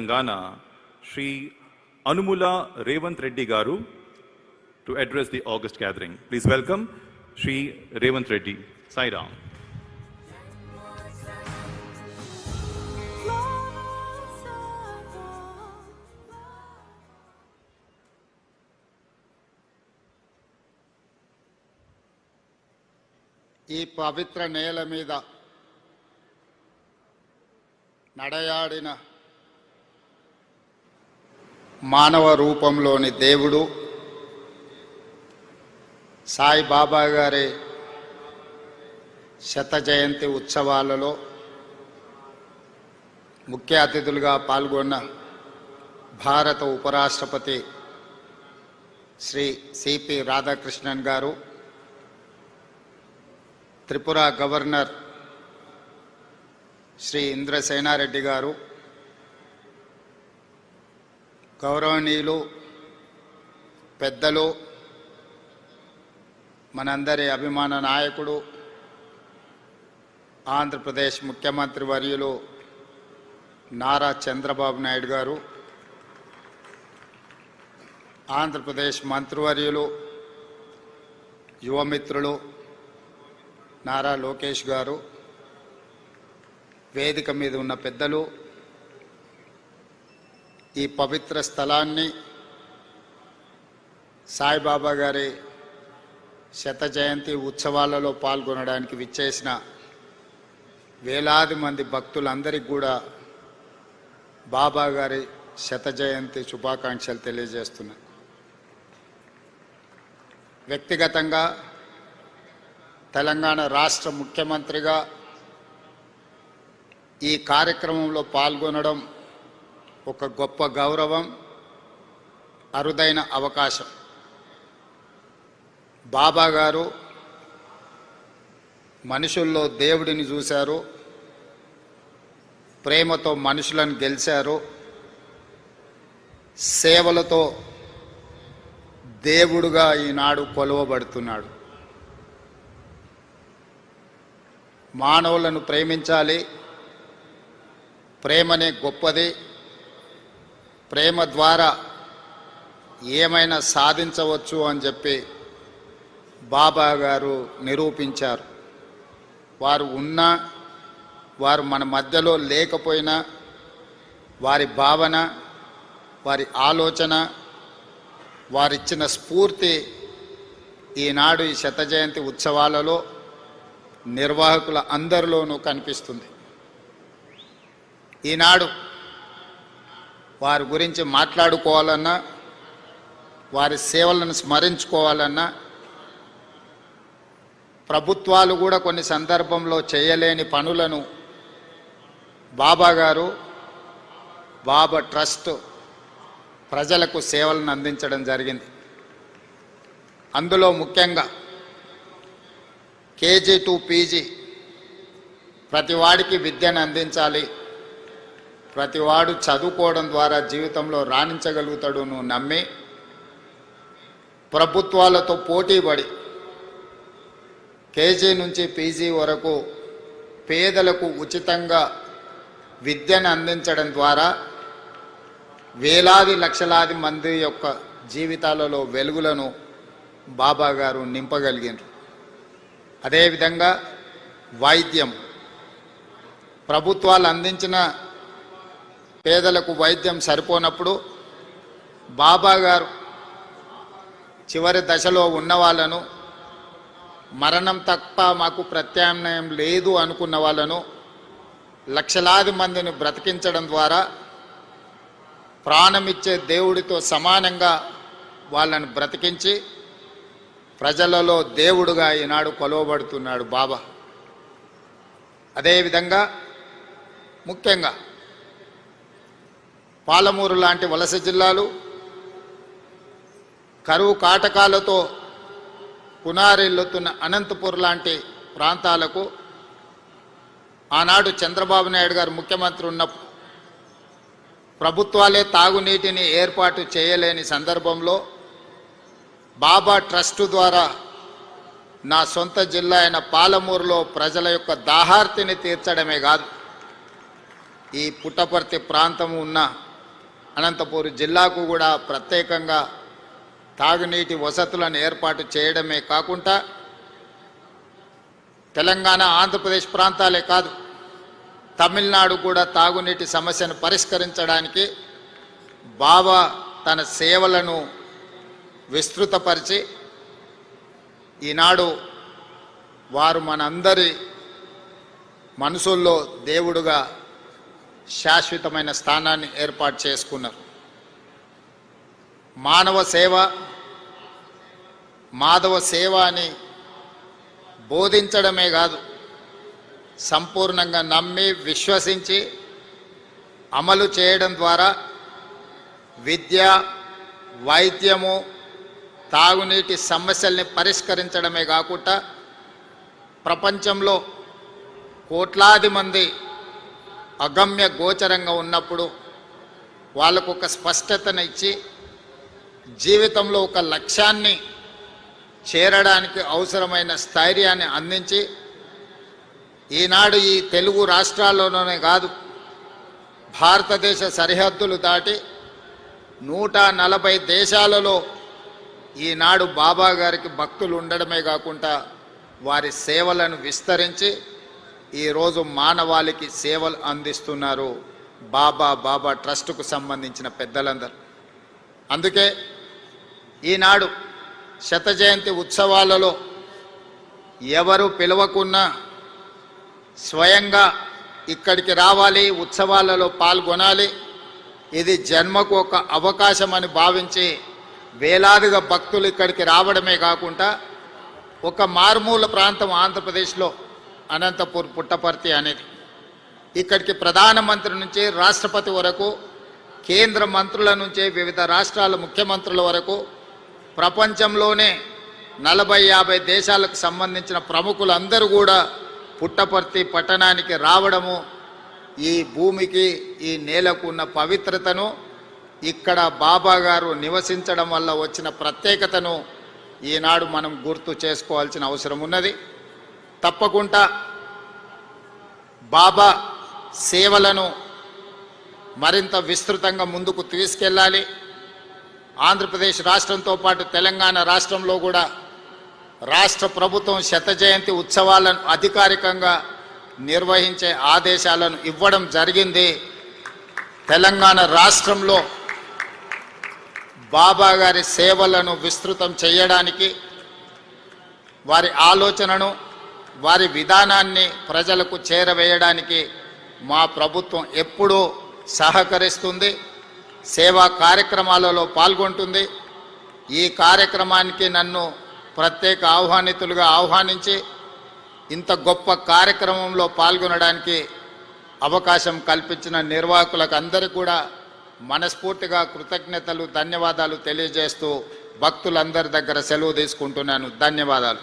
Telangana, Shri Anumula Revant Reddy Garu, to address the August gathering. Please welcome Shri Revant Reddy. Sai Ram. ఈ పవిత్ర నేల మీద నడయాడిన మానవ రూపంలోని దేవుడు సాయిబాబా గారి శత జయంతి ఉత్సవాలలో ముఖ్య అతిథులుగా పాల్గొన్న భారత ఉపరాష్ట్రపతి శ్రీ సిపి రాధాకృష్ణన్ గారు, త్రిపుర గవర్నర్ శ్రీ ఇంద్రసేనారెడ్డి గారు, గౌరవనీయులు పెద్దలు, మనందరి అభిమాన నాయకుడు, ఆంధ్రప్రదేశ్ ముఖ్యమంత్రి వర్యులు నారా చంద్రబాబు నాయుడు గారు, ఆంధ్రప్రదేశ్ మంత్రివర్యులు యువమిత్రులు నారా లోకేష్ గారు, వేదిక మీద ఉన్న పెద్దలు, ఈ పవిత్ర స్థలాన్ని సాయిబాబా గారి శత జయంతి ఉత్సవాలలో పాల్గొనడానికి విచ్చేసిన వేలాది మంది భక్తులందరికీ కూడా బాబా గారి శత జయంతి శుభాకాంక్షలు తెలియజేస్తున్నాను. వ్యక్తిగతంగా తెలంగాణ రాష్ట్ర ముఖ్యమంత్రిగా ఈ కార్యక్రమంలో పాల్గొనడం ఒక గొప్ప గౌరవం, అరుదైన అవకాశం. బాబా గారు మనుషుల్లో దేవుడిని చూశారు, ప్రేమతో మనుషులను గెలిచారు, సేవలతో దేవుడుగా ఈనాడు కొలువబడుతున్నాడు. మానవులను ప్రేమించాలి, ప్రేమనే గొప్పది, ప్రేమ ద్వారా ఏమైనా సాధించవచ్చు అని చెప్పి బాబా గారు నిరూపించారు. వారు ఉన్నా, వారు మన మధ్యలో లేకపోయినా, వారి భావన, వారి ఆలోచన, వారిచ్చిన స్ఫూర్తి ఈనాడు ఈ శత జయంతి ఉత్సవాలలో నిర్వాహకుల అందరిలోనూ కనిపిస్తుంది. ఈనాడు వారి గురించి మాట్లాడుకోవాలన్నా, వారి సేవలను స్మరించుకోవాలన్నా, ప్రభుత్వాలు కూడా కొన్ని సందర్భంలో చేయలేని పనులను బాబా గారు, బాబా ట్రస్ట్ ప్రజలకు సేవలను అందించడం జరిగింది. అందులో ముఖ్యంగా కేజీ టు పీజీ ప్రతివాడికి విద్యను అందించాలి, ప్రతివాడు చదువుకోవడం ద్వారా జీవితంలో రాణించగలుగుతాడు నువ్వు నమ్మి ప్రభుత్వాలతో పోటీపడి కేజీ నుంచి పీజీ వరకు పేదలకు ఉచితంగా విద్యను అందించడం ద్వారా వేలాది లక్షలాది మంది యొక్క జీవితాలలో వెలుగులను బాబా గారు నింపగలిగారు. అదేవిధంగా వైద్యం, ప్రభుత్వాలు అందించిన పేదలకు వైద్యం సరిపోనప్పుడు బాబా గారు చివరి దశలో ఉన్న వాళ్ళను, మరణం తప్ప మాకు ప్రత్యామ్నాయం లేదు అనుకున్న వాళ్ళను లక్షలాది మందిని బ్రతికించడం ద్వారా ప్రాణమిచ్చే దేవుడితో సమానంగా వాళ్ళను బ్రతికించి ప్రజలలో దేవుడుగా ఈనాడు కొలవబడుతున్నాడు బాబా. అదేవిధంగా ముఖ్యంగా పాలమూరు లాంటి వలస జిల్లాలు కరువు కాటకాలతో పునారెల్లుతున్న అనంతపూర్ లాంటి ప్రాంతాలకు ఆనాడు చంద్రబాబు నాయుడు గారు ముఖ్యమంత్రి ఉన్నప్పుడు ప్రభుత్వాలే తాగునీటిని ఏర్పాటు చేయలేని సందర్భంలో బాబా ట్రస్ట్ ద్వారా నా సొంత జిల్లా అయిన పాలమూరులో ప్రజల యొక్క దాహార్తిని తీర్చడమే కాదు, ఈ పుట్టపర్తి ప్రాంతం ఉన్న అనంతపూర్ జిల్లాకు కూడా ప్రత్యేకంగా తాగునీటి వసతులను ఏర్పాటు చేయడమే కాకుండా తెలంగాణ ఆంధ్రప్రదేశ్ ప్రాంతాలే కాదు, తమిళనాడు కూడా తాగునీటి సమస్యను పరిష్కరించడానికి బాబా తన సేవలను విస్తృతపరిచి ఈనాడు వారు మనందరి మనసుల్లో దేవుడుగా శాశ్వతమైన స్థానాన్ని ఏర్పాటు చేసుకున్నారు. మానవ సేవ, మాధవ సేవ అని బోధించడమే కాదు, సంపూర్ణంగా నమ్మి విశ్వసించి అమలు చేయడం ద్వారా విద్య, వైద్యము, తాగునీటి సమస్యల్ని పరిష్కరించడమే కాకుండా ప్రపంచంలో కోట్లాది మంది అగమ్య గోచరంగా ఉన్నప్పుడు వాళ్ళకు ఒక స్పష్టతను ఇచ్చి జీవితంలో ఒక లక్ష్యాన్ని చేరడానికి అవసరమైన స్థైర్యాన్ని అందించి ఈనాడు ఈ తెలుగు రాష్ట్రాల్లోనే కాదు, భారతదేశ సరిహద్దులు దాటి 140 దేశాలలో ఈనాడు బాబా గారికి భక్తులు ఉండడమే కాకుండా వారి సేవలను విస్తరించి ఈరోజు మానవాళికి సేవలు అందిస్తున్నారు బాబా ట్రస్టుకు సంబంధించిన పెద్దలందరూ. అందుకే ఈనాడు శత జయంతి ఉత్సవాలలో ఎవరు పిలవకున్నా స్వయంగా ఇక్కడికి రావాలి, ఉత్సవాలలో పాల్గొనాలి, ఇది జన్మకు ఒక అవకాశం అని భావించి వేలాదిగా భక్తులు ఇక్కడికి రావడమే కాకుండా ఒక మారుమూల ప్రాంతం ఆంధ్రప్రదేశ్లో అనంతపూర్ పుట్టపర్తి అనేది, ఇక్కడికి ప్రధానమంత్రి నుంచి రాష్ట్రపతి వరకు, కేంద్ర మంత్రుల నుంచి వివిధ రాష్ట్రాల ముఖ్యమంత్రుల వరకు, ప్రపంచంలోనే 40-50 దేశాలకు సంబంధించిన ప్రముఖులందరూ కూడా పుట్టపర్తి పట్టణానికి రావడము ఈ భూమికి, ఈ నేలకు ఉన్న పవిత్రతను, ఇక్కడ బాబా గారు నివసించడం వల్ల వచ్చిన ప్రత్యేకతను ఈనాడు మనం గుర్తు చేసుకోవాల్సిన అవసరం ఉన్నది. తప్పకుండా బాబా సేవలను మరింత విస్తృతంగా ముందుకు తీసుకెళ్ళాలి. ఆంధ్రప్రదేశ్ రాష్ట్రంతో పాటు తెలంగాణ రాష్ట్రంలో కూడా రాష్ట్ర ప్రభుత్వం శత జయంతి ఉత్సవాలను అధికారికంగా నిర్వహించే ఆదేశాలను ఇవ్వడం జరిగింది. తెలంగాణ రాష్ట్రంలో బాబా గారి సేవలను విస్తృతం చేయడానికి, వారి ఆలోచనను, వారి విధానాన్ని ప్రజలకు చేరవేయడానికి మా ప్రభుత్వం ఎప్పుడూ సహకరిస్తుంది, సేవా కార్యక్రమాలలో పాల్గొంటుంది. ఈ కార్యక్రమానికి నన్ను ప్రత్యేక ఆహ్వానితులుగా ఆహ్వానించి ఇంత గొప్ప కార్యక్రమంలో పాల్గొనడానికి అవకాశం కల్పించిన నిర్వాహకులకు అందరికీ కూడా మనస్ఫూర్తిగా కృతజ్ఞతలు, ధన్యవాదాలు తెలియజేస్తూ భక్తులందరి దగ్గర సెలవు తీసుకుంటున్నాను. ధన్యవాదాలు.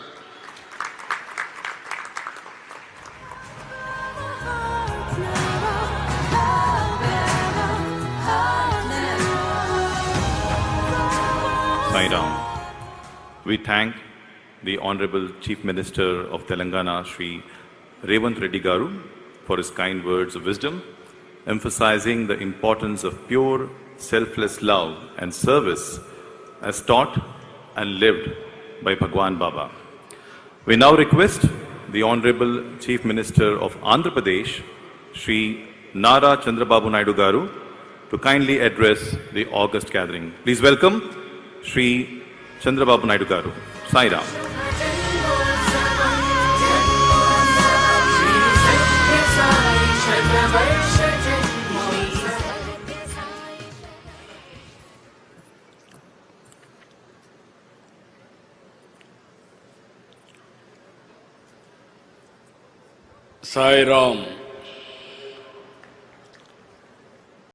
Sai Ram. We thank the Honorable Chief Minister of Telangana, Shri Revanth Reddy Garu, for his kind words of wisdom, emphasizing the importance of pure, selfless love and service as taught and lived by Bhagwan Baba. We now request the Honorable Chief Minister of Andhra Pradesh, Shri Nara Chandrababu Naidu Garu, to kindly address the August gathering. Please welcome Shri Chandrababu Naidu Garu. Sai Ram. Sai Ram.